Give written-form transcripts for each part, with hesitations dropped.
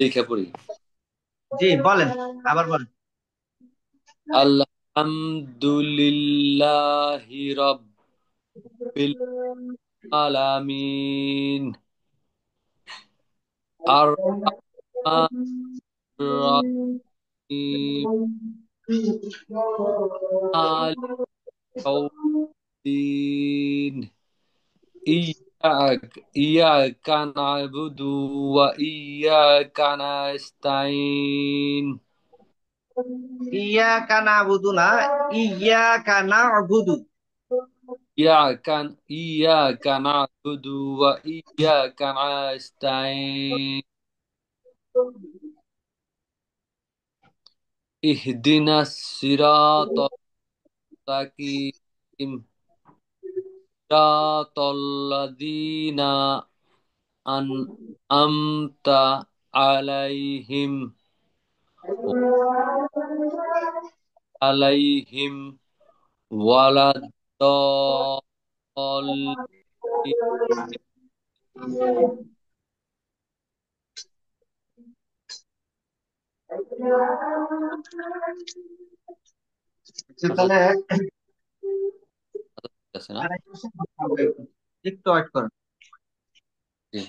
লিখে পড়ি। জি বলেন, আবার বলেন। আলহামদুলিল্লাহি রাব্বিল আলামিন। আর রহিম। মালিক ইয়াউমিদ্দিন। ইyyaka na'budu wa iyyaka nasta'in। ইয়া কানা বুদু না, ইয়া কানা বুদু। إياك نعبد وإياك نستعين اهدنا الصراط المستقيم صراط الذين أنعمت عليهم عليهم ولا الضالين। আচ্ছা, তাহলে আছে না? আরেকটু একটু ওয়েট করুন। জি।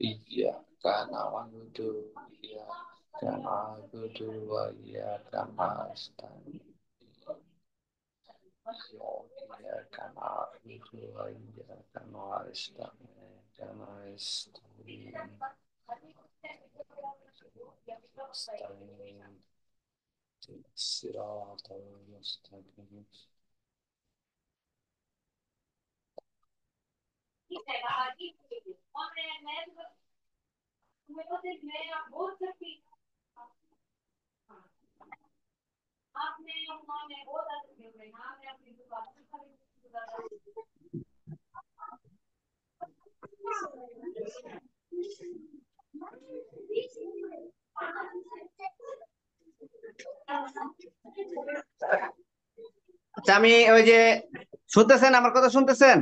إياك نعبد وإياك نعبد وإياك نستعين إياك نعبد وإياك نستعين الصراط المستقيم আচ্ছা, আমি ওই যে শুনতেছেন, আমার কথা শুনতেছেন?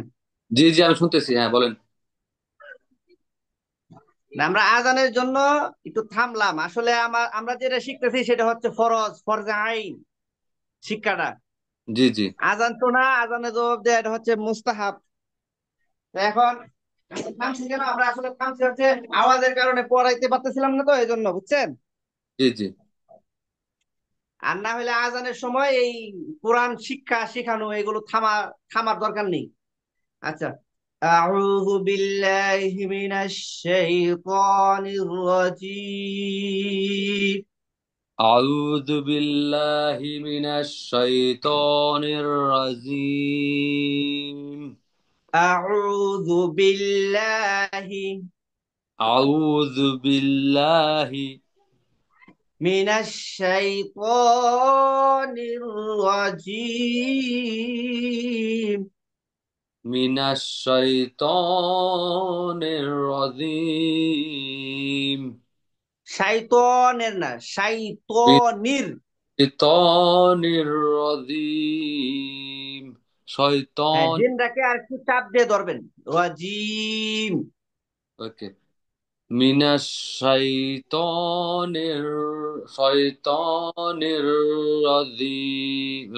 জি জি, আমি শুনতেছি, হ্যাঁ বলেন। না, আমরা আজানের জন্য একটু থামলাম। আসলে আমরা যেটা শিখতেছি সেটা হচ্ছে ফরজে আইন শিক্ষাটা। জি জি আজান তো না, আজানে জবাব দেয়া এটা হচ্ছে মুস্তাহাব। তো এখন থামছি কেন? আমরা আসলে থামছি হচ্ছে আওয়াজের কারণে পড়াইতে পারতেছিলাম না, তো এই জন্য, বুঝছেন? জি জি। আর না হলে আজানের সময় এই কোরআন শিক্ষা শেখানো এগুলো থামার দরকার নেই। আচ্ছা, أعوذ بالله من الشيطان الرجيم. أعوذ بالله من الشيطان الرجيم. أعوذ بالله أعوذ بالله من الشيطان الرجيم. من الشيطان الرجيم. শাইতনের না, من শাইতনির। الشيطان الرجيم. হ্যাঁ, শয়তান। জিনটাকে আর একটু চাপ দিয়ে ধরবেন। রাজিম। ওকে। মিনাশ শয়তানির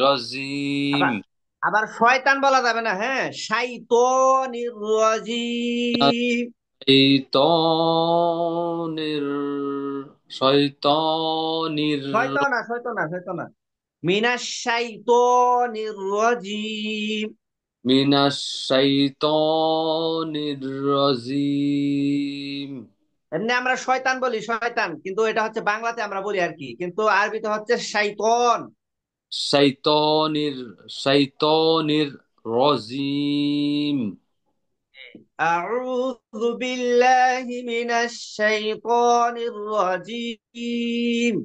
রাজিম। আবার আবার শয়তান বলা যাবে না, হ্যাঁ, শাইতনির রাজিম। শয়তানির শয়তানির শয়তানা মিনাশ শাইতনির রাজিম। মিনাশ শাইতানির রাজিম। এমনি আমরা শয়তান বলি, শয়তান, কিন্তু এটা হচ্ছে বাংলাতে আমরা বলি আর কি, কিন্তু আরবিতে হচ্ছে শাইতন। শাইতানির শাইতানির রাজিম। আউযু বিল্লাহি মিনাশ শাইতানির রাজিম।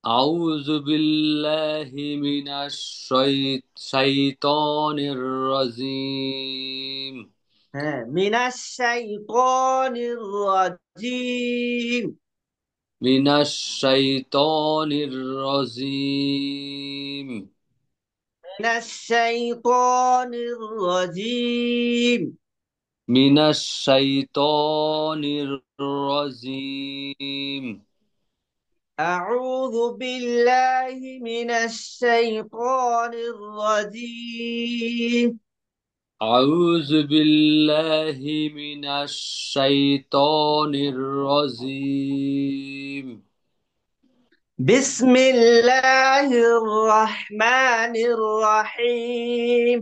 أعوذ بالله من الشيطان الرجيم হ্যাঁ, মিনাশ শাইতানির রাজিম। من الشيطان الرجيم মিনাশ শাইতানির রাজিম। من الشيطان الرجيم আউযু বিল্লাহি মিনাশ শাইতানির রাজিম। أعوذ بالله من الشيطان الرجيم বিসমিল্লাহির রহমানির রহিম।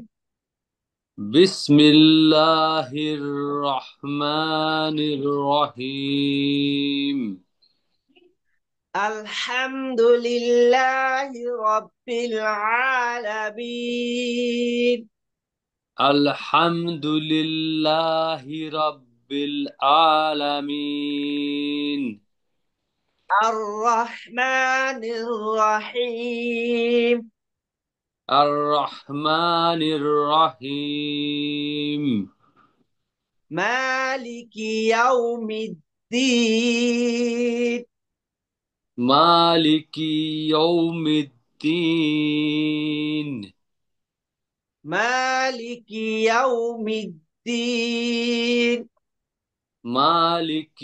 بسم الله الرحمن الرحيم আলহামদুলিল্লাহি রাব্বিল আলামিন। الحمد لله رب العالمين আর রহমানির রহিম। الرحمن الرحيم মালিকি ইয়াউমিদ্দিন। مالك يوم الدين মালিকি ইয়াউমিদ্দিন। مالك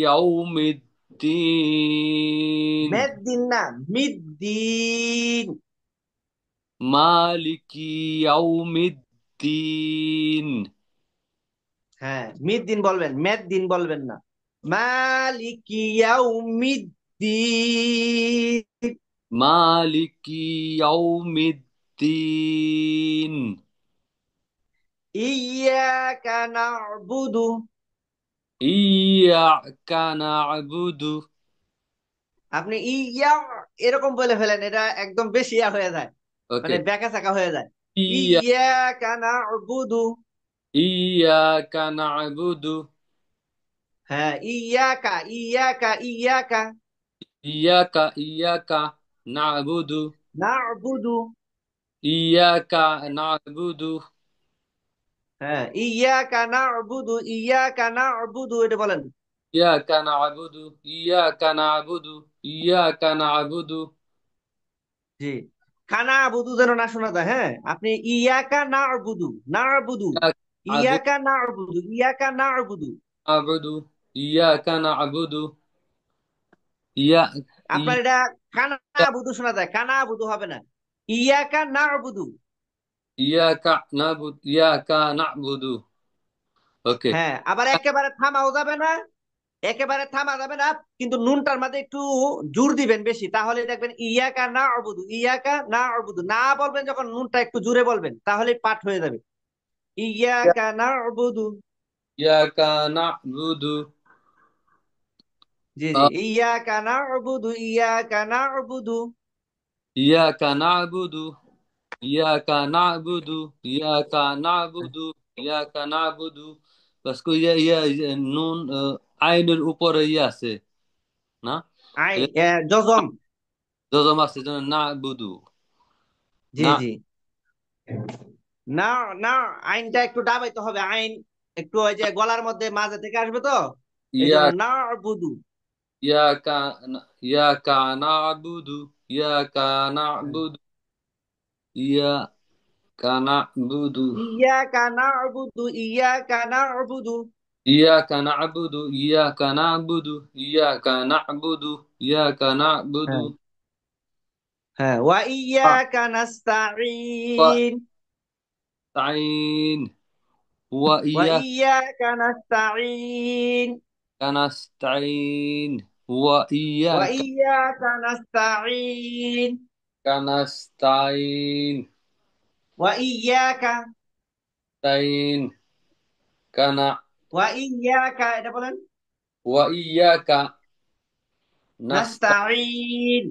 يوم الدين মেদ্দিন না, মিদ্দিন। مالك يوم الدين হ্যাঁ, মিদ্দিন বলবেন, মেদ্দিন বলবেন না। মালিকি ইয়াউমিদ্দিন। مالك يوم الدين ইয়াকা না'বুদু। إياك نعبد আপনি ইয়া এরকম বলে ফেলেন, এটা একদম বেশি ইয়া হয়ে যায়, মানে أوكي ব্যাকা চাকা হয়ে যায়। إياك ইয়াকা না'বুদু। إياك نعبد হ্যাঁ, ইয়াকা ইয়াকা ইয়াকা إياك نعبد না'বুদু। إياك نعبد হ্যাঁ, ইয়াকা না'বুদু ইয়াকা না'বুদু, এটা বলেন। إياك نعبد إياك نعبد إياك نعبد জি, খানা বুদু যেন না শোনা যায়। হ্যাঁ, আপনি ইয়াকা না'বুদু না'বুদু, إياك ইয়াকা না'বুদু ইয়াকা না'বুদু। نعبد إياك نعبد إياك আপনার এটা কানা বুদু শোনা যায়, কানা বুদু হবে না, ইয়াকা না'বুদু। إياك نعبد إياك نعبد أوكي হ্যাঁ, আবার একেবারে থামাও যাবে না, একেবারে থামা যাবে না, কিন্তু নুনটার মাঝে একটু জোর দিবেন বেশি, তাহলে দেখবেন ইয়াকা না'বুদু ইয়াকা না'বুদু না বলবেন, যখন নুনটা একটু জোরে বলবেন তাহলে পাঠ হয়ে যাবে। ইয়াকা না'বুদু। إياك نعبد জি জি, ইয়াকা না'বুদু ইয়াকা না'বুদু। إياك نعبد إياك نعبد إياك نعبد إياك نعبد بس كو নুন আইনের উপরে আছে না আইন জজম। যজম আছে যেন না বুধু জি না জি, না না, আইনটা একটু দাবাইতে হবে, আইন একটু ওই যে গলার মধ্যে মাঝে থেকে আসবে তো, এই ইয়া জন্য না বুধু। ইয়াকা ইয়াকা নাবুদু ইয়াকা নাবুদু ইয়াকা নাবুদু ইয়াকা না'বুদু ইয়াকা না'বুদু। ইয়াকা নাবুদু ইয়াকা নাবুদু ইয়াকা নাবুদু ইয়াকা নাবুদু হ্যাঁ হ্যাঁ, ওয়া ইয়াকা নাস্তাঈন। ওয়াস্তাইন ওয়া ওয়া ইয়াকা নাস্তাঈন। নাস্তাইন ওয়া ওয়া ইয়াকা নাস্তাঈন। নাস্তাইন ওয়া ইয়াকা। তাইন কানা ওয়া ইয়াকা, এটা বলেন। ওয়া ইয়াকা নাস্তা নাস্তাঈন।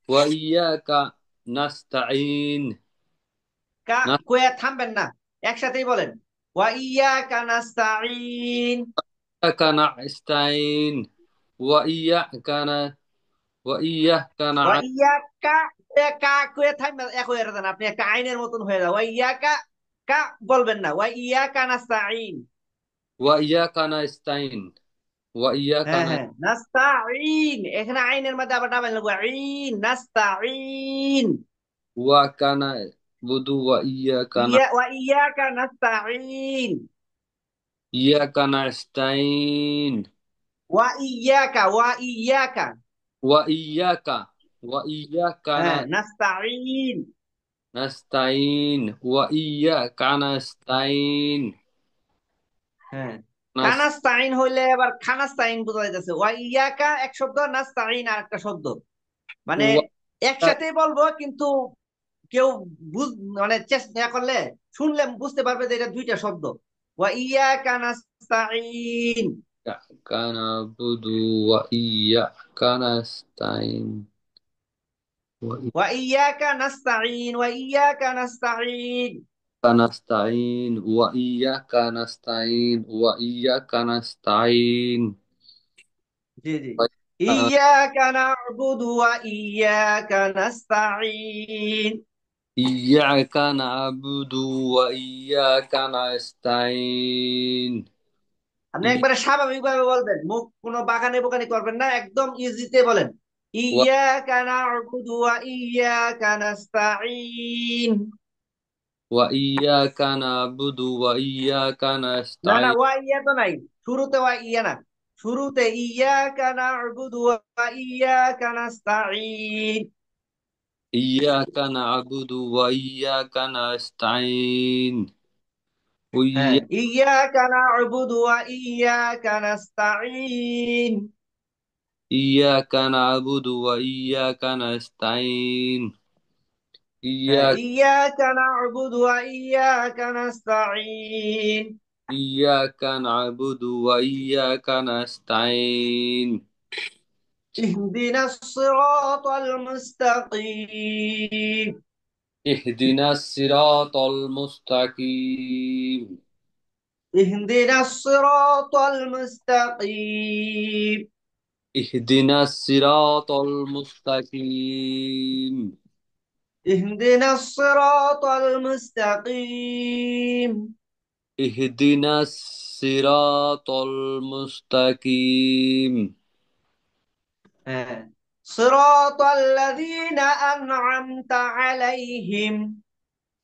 ওয়া ইয়াকা নাস্তাইন কা কয়ে থামবেন না, একসাথেই বলেন। ওয়া ইয়াকা নাস্তাঈন। নাস্তাকা নাস্তাইন ওয়া ইয়াকা وإياك ওয়া نعبد ইয়াকা এ কা কয়ে থামবে এক হয়ে যান, আপনি একটা আইনের মতন হয়ে যাও। ওয়া ইয়াকা কা বলবেন না, ওয়া ইয়াকা নাস্তাইন। وإياك نستعين وإياك হ্যাঁ হ্যাঁ, নাস্তাইন, এখানে আইনের মধ্যে আবার ডাবল লাগবে, ইন নাস্তাইন। وإياك نعبد وإياك ওয়া ইয়াকা নাস্তাইন। إياك نستعين ওয়া ইয়াকা وإياك وإياك হ্যাঁ নাস্তাইন। نستعين وإياك نستعين হ্যাঁ, نس কানাস্তাইন হইলে আবার খানাস্তাইন বোঝা যাইতেছে। ওয়া ইয়াকা এক শব্দ, নাস্তাইন আর একটা শব্দ, মানে و... একসাথেই বলবো, কিন্তু কেউ বুঝ মানে চেষ্টা করলে শুনলে বুঝতে পারবে যে এটা দুইটা শব্দ। ওয়া ইয়াকা নাস্তাইন। إياك نعبد وإياك نستعين وإياك ওয়া ইয়াকা নাস্তাইন, ওয়া ইয়াকা নাস্তাইন। نستعين وإياك نستعين وإياك نستعين জি জি, ইয়াকা না'বুদু ওয়া ইয়াকা নাস্তাইন। إياك نعبد وإياك نستعين আপনি একবারে স্বাভাবিক ভাবে বলবেন, মুখ কোনো বাগানে বোকানি করবেন না, একদম ইজিতে বলেন, و... ইয়াকা না'বুদু ওয়া ইয়াকা নাস্তাইন। وإياك نعبد وإياك না না, نستعين ওয়া ইয়া তো নাই, শুরুতে ওয়া ইয়া না, শুরুতে ইয়াকা না'বুদু ওয়া ইয়াকা নাস্তাইন। إياك نعبد وإياك نستعين হ্যাঁ, وإياك ইয়াকা না'বুদু ওয়া ইয়াকা নাস্তাইন। إياك نعبد وإياك نستعين হ্যাঁ, إياك ইয়াকা না'বুদু ওয়া ইয়াকা নাস্তাইন। إياك نعبد وإياك نستعين اهدنا الصراط المستقيم. اهدنا الصراط المستقيم اهدنا الصراط المستقيم. اهدنا الصراط المستقيم اهدنا الصراط المستقيم. اهدنا الصراط المستقيم صراط الذين أنعمت عليهم.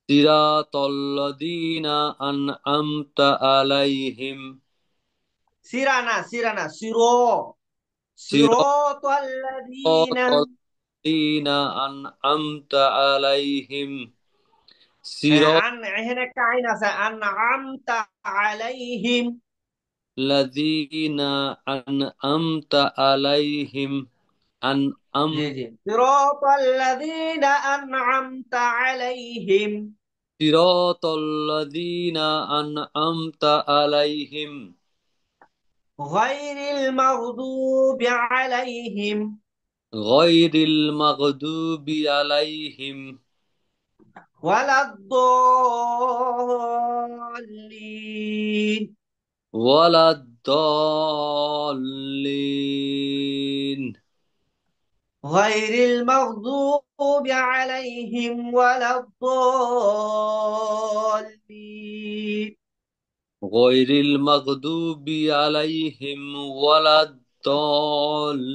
صراط الذين أنعمت عليهم سيرانا سيرانا سيرو. صراط صراط الذين. الذين أنعمت عليهم صراط عن هنا كاينة أنعمت عليهم. الذين أنعمت عليهم جي أنعمت جي، صراط الذين أنعمت عليهم صراط الذين أنعمت عليهم غير المغضوب عليهم غير المغضوب عليهم ولا الضالين. ولا الضالين غير المغضوب عليهم ولا الضالين. غير المغضوب عليهم ولا الضالين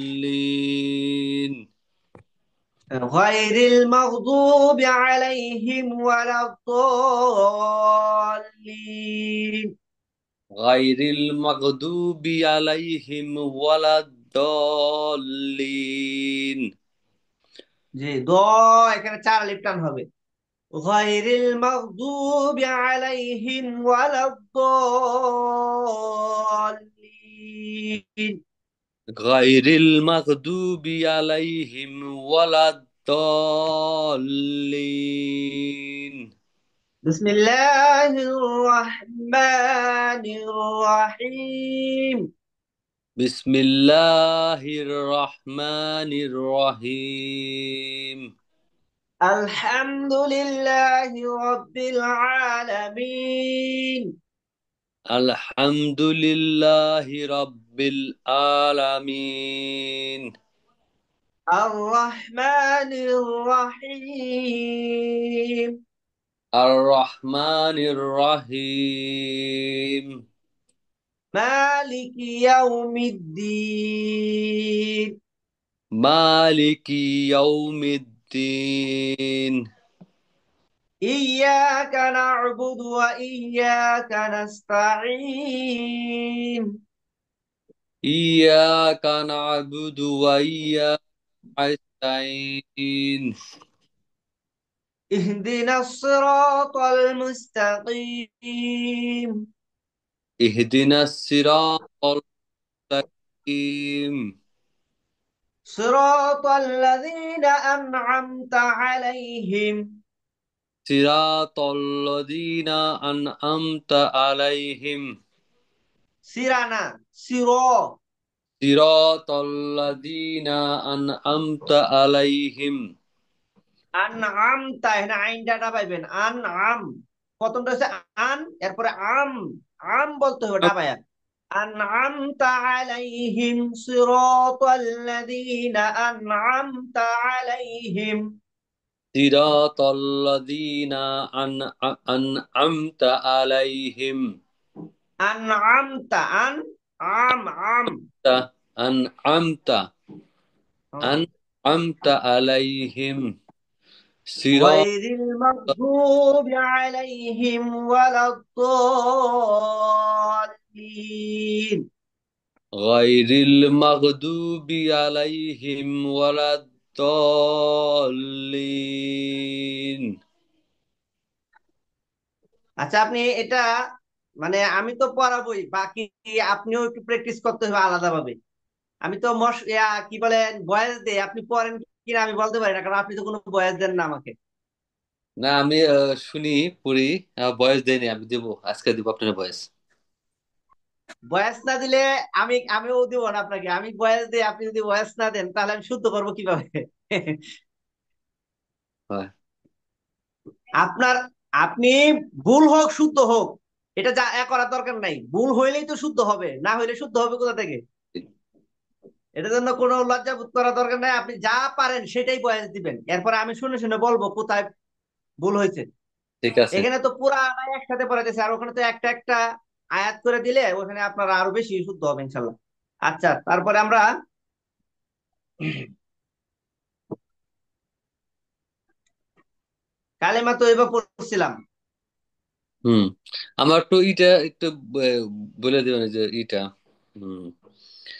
غير المغضوب عليهم ولا الضالين. غير المغضوب عليهم ولا الضالين জি, দ এখানে চার আলিফ টান হবে। غير المغضوب عليهم ولا الضالين. غير المغضوب عليهم ولا الضالين بسم الله الرحمن الرحيم. بسم الله الرحمن الرحيم الحمد لله رب العالمين. الحمد لله رب العالمين الرحمن الرحيم الرحمن الرحيم مالك يوم الدين مالك يوم الدين إياك نعبد وإياك نستعين إياك نعبد وإياك نستعين اهدنا الصراط المستقيم اهدنا الصراط المستقيم صراط الذين أنعمت عليهم صراط الذين أنعمت عليهم سيرانا سيرو صراط الذين أنعمت عليهم আনআমতা এখানে আইনটা ডাবাইবেন আনআম প্রথমটা হচ্ছে আন এরপরে আম আম বলতে হবে ডাবায়া আনআমতা আলাইহিম সিরাতাল্লাযীনা আনআমতা আলাইহিম صراط الذين أنعمت عليهم আনআমতা আন আম আম أنعمت أنعمت عليهم صراط غير المغضوب عليهم ولا الضالين غير المغضوب عليهم ولا الضالين আচ্ছা আপনি এটা মানে আমি তো পড়াবোই বাকি আপনিও একটু প্র্যাকটিস করতে হবে আলাদাভাবে আমি তো কি বলেন ভয়েস দেই আপনি পড়েন কিনা আমি বলতে পারি না কারণ আপনি তো কোনো ভয়েস দেন না আমাকে না আমি শুনি পড়ি ভয়েস দেয়নি আমি দেবো আজকে দিব আপনার ভয়েস ভয়েস না দিলে আমিও দিব না আপনাকে আমি ভয়েস দিই আপনি যদি ভয়েস না দেন তাহলে আমি শুদ্ধ করবো কিভাবে হয় আপনার আপনি ভুল হোক শুদ্ধ হোক এটা যা করার দরকার নাই ভুল হইলেই তো শুদ্ধ হবে না হইলে শুদ্ধ হবে কোথা থেকে এটার জন্য কোনো লজ্জা বোধ করার দরকার নাই আপনি যা পারেন সেটাই বয়স দিবেন এরপরে আমি শুনে শুনে বলবো কোথায় ভুল হয়েছে ঠিক আছে এখানে তো পুরা আয়াত একসাথে পড়াইতেছে আর ওখানে তো একটা একটা আয়াত করে দিলে ওখানে আপনারা আরো বেশি শুদ্ধ হবে ইনশাল্লাহ আচ্ছা তারপরে আমরা কালেমা তো এবার পড়ছিলাম হুম আমার তো ইটা একটু বলে দেবেন যে ইটা হুম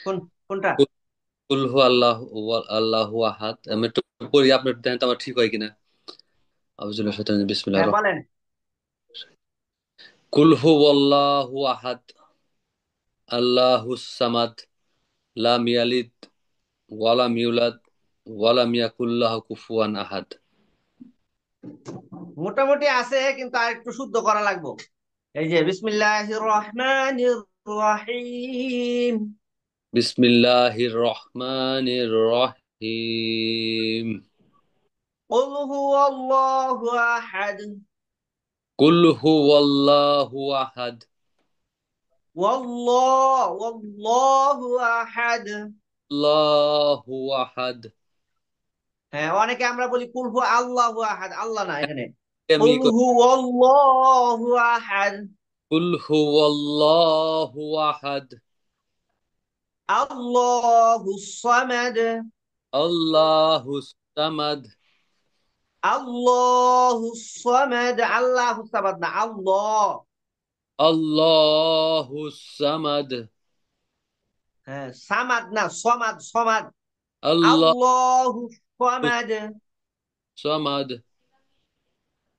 কোন কোনটা কুল হু আল্লাহ আল্লাহু আহাদ আমি একটু পড়ি আপনার দেন তো আমার ঠিক হয় কিনা আউযুবিল্লাহি মিনাশ শাইতানির বিসমিল্লাহির হ্যাঁ রহমানির বলেন কুল হু আল্লাহু আহাদ আল্লাহুস সামাদ লাম ইয়ালিদ ওয়ালাম ইউলাদ ওয়ালাম ইয়াকুল লাহু কুফুয়ান আহাদ মোটামুটি আছে কিন্তু আর একটু শুদ্ধ করা লাগবে এই যে বিসমিল্লাহির রহমানির রহিম বিসমিল্লাহির রহমানির রহিম قل هو الله احد কুল হু আল্লাহু আহাদ والله احد আল্লাহু আহাদ হ্যাঁ অনেকে আমরা বলি কুল হু আল্লাহু আহাদ আল্লাহ না এখানে আমি কুল হু আল্লাহু আহাদ কুল হু আল্লাহু আহাদ আল্লাহু সামাদ আল্লাহু সামাদ আল্লাহু সামাদ আল্লাহু সামাদ না আল্লাহ আল্লাহু সামাদ হ্যাঁ সামাদ না সমাদ সমাদ আল্লাহু আল্লাহু সামাদ সামাদ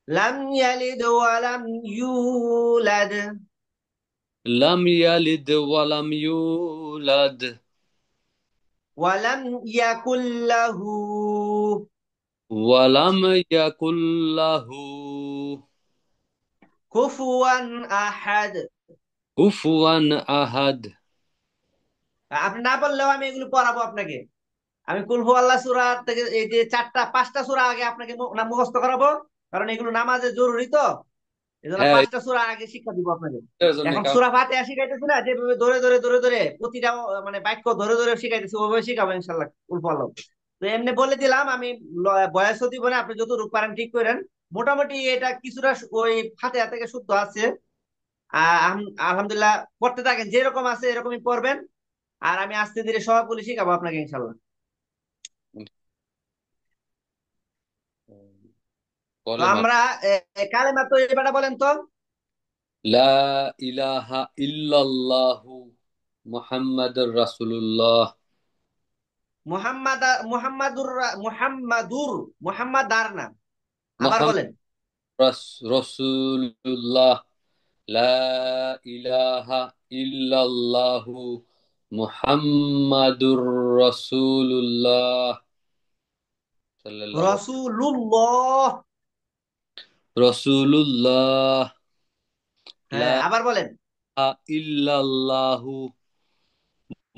লাম ইয়ালিদ ওয়া লাম ইউলাদ লাম ইয়ালিদ ওয়ালাম ইউলাদ ওয়া লাম ইয়াকুল লাহু ওয়ালাম ইয়াকুল লাহু কুফুয়ান আহাদ কুফুয়ান আহাদ আপনি না বললেও আমি এগুলো পড়াবো আপনাকে আমি কুল হু আল্লাহ সূরা থেকে এই যে চারটা পাঁচটা সূরা আগে আপনাকে মুখস্থ করাবো কারণ এগুলো নামাজে জরুরি তো এই জন্য হ্যাঁ পাঁচটা সূরা আগে শিক্ষা দিব আপনাকে এটার জন্য এখন কারণ সূরা ফাতিহা শিখাইতেছি না যেভাবে ধরে ধরে ধরে ধরে প্রতিটা মানে বাক্য ধরে ধরে শিখাইতেছি ওইভাবে শিখাবো ইনশাল্লাহ কুল হু আল্লাহ তো এমনি বলে দিলাম আমি, বয়সও দিব না, আপনি যতটুকু পারেন ঠিক করেন। মোটামুটি এটা কিছুটা ওই ফাতিহা থেকে শুদ্ধ আছে। আলহামদুলিল্লাহ পড়তে থাকেন, যেরকম আছে এরকমই পড়বেন। আর আমি আস্তে ধীরে সবগুলি শিখাবো আপনাকে ইনশাল্লাহ। তো বলেন আমরা কালেমা তো এবারে বলেন তো। লা ইলাহা ইল্লাল্লাহু মুহাম্মাদুর রাসূলুল্লাহ। মুহাম্মাদ, মুহাম্মাদুর, মুহাম্মাদার না। আবার মুহাম্মদ বলেন। রাসূলুল্লাহ। লা ইলাহা ইল্লাল্লাহু মুহাম্মাদুর রাসূলুল্লাহ সাল্লাল্লাহু রসুলুল্লাহ। রাসূলুল্লাহ। হ্যাঁ, লা আবার বলেন। ইল্লাল্লাহু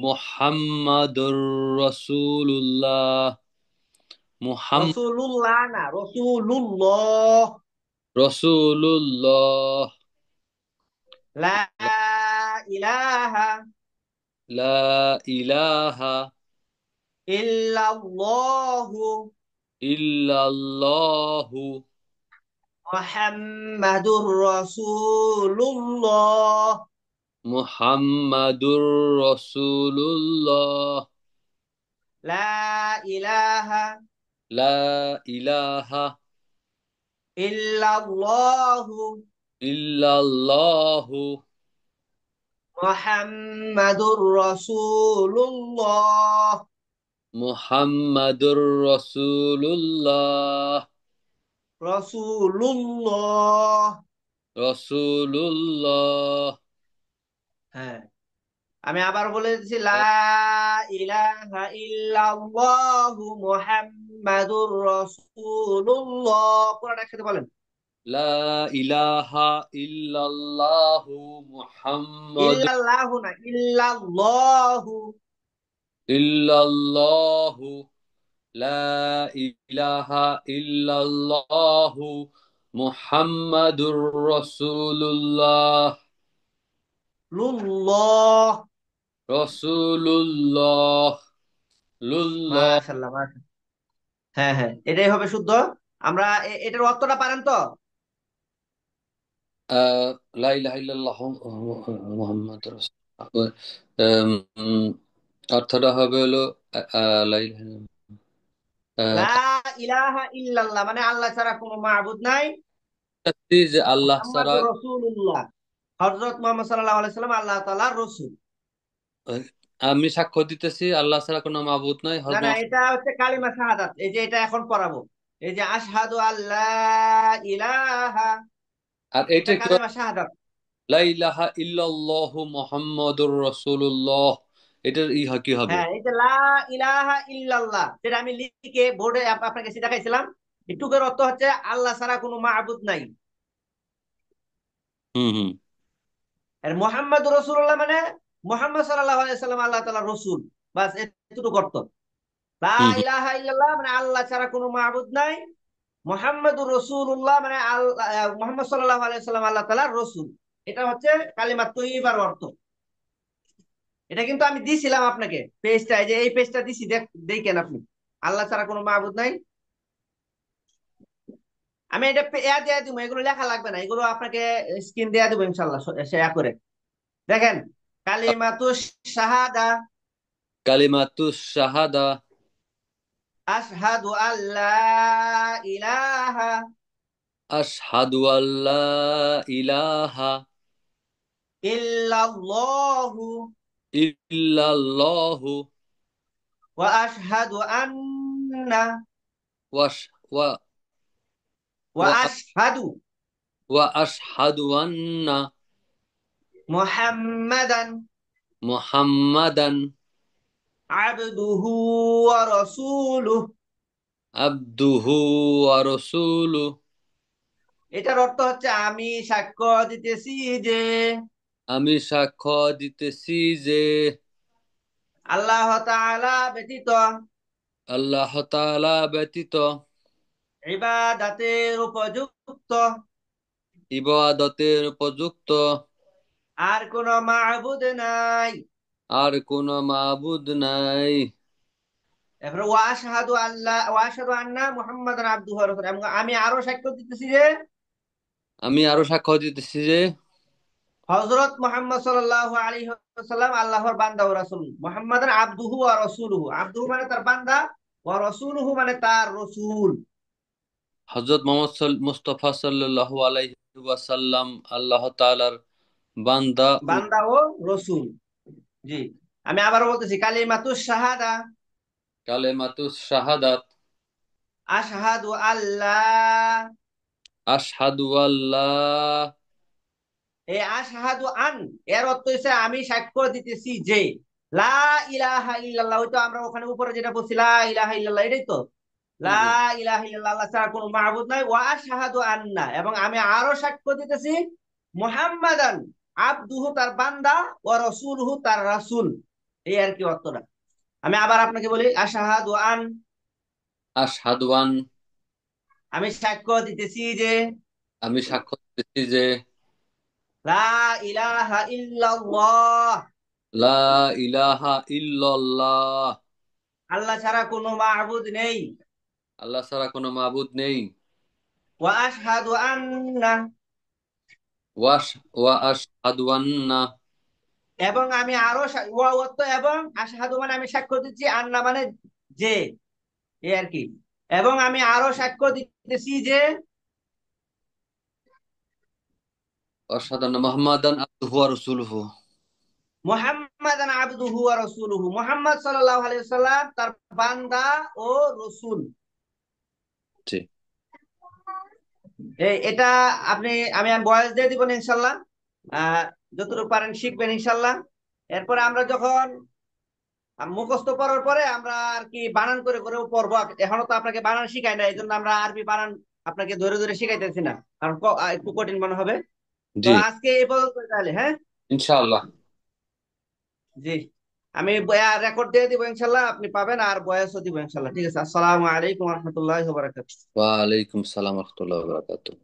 মুহাম্মাদুর রাসূলুল্লাহ। মুহাম্মদ রসুলুল্লাহ না, রসুলুল্লাহ। রাসূলুল্লাহ। লা ইলাহা লা ইলাহা ইল্লাল্লাহু ইল্লাল্লাহু মুহাম্মাদুর রাসূলুল্লাহ। মুহাম্মাদুর রাসূলুল্লাহ। লা ইলাহা লা ইলাহা ইল্লাল্লাহু ইল্লাল্লাহু মুহাম্মাদুর রাসূলুল্লাহ। মুহাম্মাদুর রাসূলুল্লাহ। রাসূলুল্লাহ। রাসূলুল্লাহ। হ্যাঁ, আমি আবার বলে দিচ্ছি, লা ইলাহা ইল্লাল্লাহু মুহাম্মাদুর রাসূলুল্লাহ। পুরোটা একসাথে বলেন। লা ইলাহা ইল্লাল্লাহু মুহাম্মাদুর ইল্লাল্লাহু না, ইল্লাল্লাহু। ইল্লাল্লাহু। লা ইলাহা ইল্লাল্লাহু মুহাম্মাদুর রাসূলুল্লাহ। লুল্লাহ। রাসূলুল্লাহ। লুল্লাহ। মাশাআল্লাহ, মাশাআল্লাহ। হ্যাঁ হ্যাঁ, এটাই হবে শুদ্ধ। আমরা এটার অর্থটা পারেন তো? লা ইলাহা ইল্লাল্লাহু মুহাম্মাদুর রাসূলুল্লাহ। আম, অর্থটা হবে হলো লা ইলাহা লা ইল্লাল্লাহ। ইলাহা ইল্লাল্লাহ মানে আল্লাহ ছাড়া কোনো মাবুদ নাই। যে আল্লাহ ছাড়া, মুহাম্মাদুর রাসূলুল্লাহ, হযরত মুহাম্মদ সাল্লাল্লাহু আলাইহি সাল্লাম আল্লাহ তাআলার রাসূল। আমি সাক্ষ্য দিতেছি আল্লাহ ছাড়া কোনো মাবুদ নাই। না না, এটা হচ্ছে কালিমা শাহাদাত। এই যে এটা এখন পড়াবো, এই যে আশহাদু আল্লাহ ইলাহা, আর এটা এটা কি কালিমা শাহাদাত। লা ইলাহা ইল্লাল্লাহু মুহাম্মাদুর রাসূলুল্লাহ, এটার কি হবে? হ্যাঁ, এই যে লা ইলাহা ইল্লাল্লাহ, যেটা আমি লিখে বোর্ডে আপনাকে সেটা দেখাইছিলাম, এটুকুর অর্থ হচ্ছে আল্লাহ ছাড়া কোনো মাবুদ নাই। হুম হুম আর মুহাম্মাদুর রাসূলুল্লাহ মানে মুহাম্মদ সাল্লাল্লাহু আলাইহি সাল্লাম আল্লাহ তাআলার রাসূল। বাস এতটুকু অর্থ। লা হুম হুম ইলাহা ইল্লাল্লাহ মানে আল্লাহ ছাড়া কোনো মাবুদ নাই। মুহাম্মাদুর রাসূলুল্লাহ মানে মুহাম্মদ সাল্লাল্লাহু আলাইহি সাল্লাম আল্লাহ তাআলার রাসূল। এটা হচ্ছে কালিমাত তৈয়্যিবার অর্থ। এটা কিন্তু আমি দিছিলাম আপনাকে পেজটা, এই যে এই পেজটা দিছি, দেখেন আপনি। আল্লাহ ছাড়া কোনো মাবুদ নাই। আমি এটা দেয়া দিব, এগুলো লেখা লাগবে না, এগুলো আপনাকে স্ক্রিন দেয়া দেবো ইনশাল্লাহ শেয়ার করে। দেখেন, কালিমাতু শাহাদা, কালিমাতুশ শাহাদা। আশহাদু আল্লা ইলাহা আশহাদু আল্লা ইলাহা ইল্লাল্লাহু ইল্লাল্লাহু ওয়া আশহাদু আন্না ওয়াশ ওয়া ওয়া ওয়া আশহাদু ওয়া আশহাদু আন্না মুহাম্মাদান মুহাম্মাদান আবদুহু ওয়া রাসূলুহু। আবদুহু ওয়া রাসূলুহু। এটার অর্থ হচ্ছে আমি সাক্ষ্য দিতেছি যে আমি সাক্ষ্য দিতেছি যে আল্লাহ তাআলা ব্যতীত আল্লাহ তাআলা ব্যতীত ইবাদাতের উপযুক্ত ইবাদতের উপযুক্ত আর কোন মাবুদ নাই। আর কোন মাবুদ নাই। এরপরে ওয়াশহাদু আন্না মুহাম্মাদান আবদুহু ওয়া রাসূলুহু, এবং আমি আরো সাক্ষ্য দিতেছি যে আমি আরো সাক্ষ্য দিতেছি যে হযরত মুহাম্মদ সাল্লাল্লাহু আলাইহি ওয়াসাল্লাম আল্লাহর বান্দা ও রাসূল। মুহাম্মাদান আবদুহু ওয়া রাসূলুহু, আবদুহু মানে তার বান্দা, ওয়া রাসূলুহু মানে তার রাসূল। হযরত মুহাম্মদ মুস্তাফা সাল্লাল্লাহু আলাইহি ওয়াসাল্লাম আল্লাহ তাআলার বান্দা ও বান্দা ও রাসূল। জি, আমি আবারও বলতেছি, কালিমাতুশ শাহাদা, কালেমাতুস শাহাদাত, আশহাদু আল্লাহ, আশহাদু আল্লাহ, এই আশহাদু আন এর অর্থ হচ্ছে আমি সাক্ষ্য দিতেছি যে লা ইলাহা ইল্লাল্লাহ, ওই তো আমরা ওখানে উপরে যেটা বলছি লা ইলাহা ইল্লাল্লাহ, এটাই তো লা হুম, ইলাহা ইল্লাল্লাহ, আল্লাহ ছাড়া কোনো মাবুদ নাই। ওয়া আশহাদু আন্না, এবং আমি আরো সাক্ষ্য দিতেছি মুহাম্মাদান আবদুহু তার বান্দা, ও রাসূলুহু তার রাসূল। এই আর কি অর্থটা। আমি আবার আপনাকে বলি, আশহাদু আন, আশহাদু আন, আমি সাক্ষ্য দিতেছি যে আমি সাক্ষ্য দিতেছি যে লা ইলাহা ইল্লাল্লাহ, লা ইলাহা ইল্লাল্লাহ, আল্লাহ ছাড়া কোনো মাবুদ নেই। আল্লাহ ছাড়া কোনো মাবুদ নেই। ওয়া আশহাদু আন্না, ওয়াশ ওয়া আশহাদু আন্না, এবং আমি আরো ওয়া অর্থ এবং, আশহাদু মানে আমি সাক্ষ্য দিচ্ছি, আন্না মানে যে, এই আর কি। এবং আমি আরো সাক্ষ্য দিতেছি যে আশহাদু আন্না মুহাম্মাদান আবদুহু ওয়া রাসূলুহু। মুহাম্মাদান আবদুহু ওয়া রাসূলুহু, মুহাম্মদ সাল্লাল্লাহু আলাইহি ওয়াসাল্লাম তার বান্দা ও রাসূল। জি, এটা আপনি, আমি বয়স দিয়ে দিব না ইনশাল্লাহ। আহ যতটুকু পারেন শিখবেন ইনশাল্লাহ। এরপরে আমরা যখন মুখস্থ করার পরে আমরা আর কি বানান করে করেও পড়বো। এখনো তো আপনাকে বানান শিখাই না, এই জন্য আমরা আরবি বানান আপনাকে ধরে ধরে শিখাইতেছি না, কারণ একটু কঠিন মনে হবে। তো জি, আজকে এই পর্যন্ত তাহলে, হ্যাঁ। ইনশাআল্লাহ। জি, আমি রেকর্ড দিয়ে দিব ইনশাল্লাহ, আপনি পাবেন, আর বয়সও দিব ইনশাল্লাহ। ঠিক আছে, আসসালামু আলাইকুম ওয়া রাহমাতুল্লাহি ওয়া বারাকাতুহু। ওয়া আলাইকুম সালাম ওয়া রাহমাতুল্লাহি ওয়া বারাকাতুহু।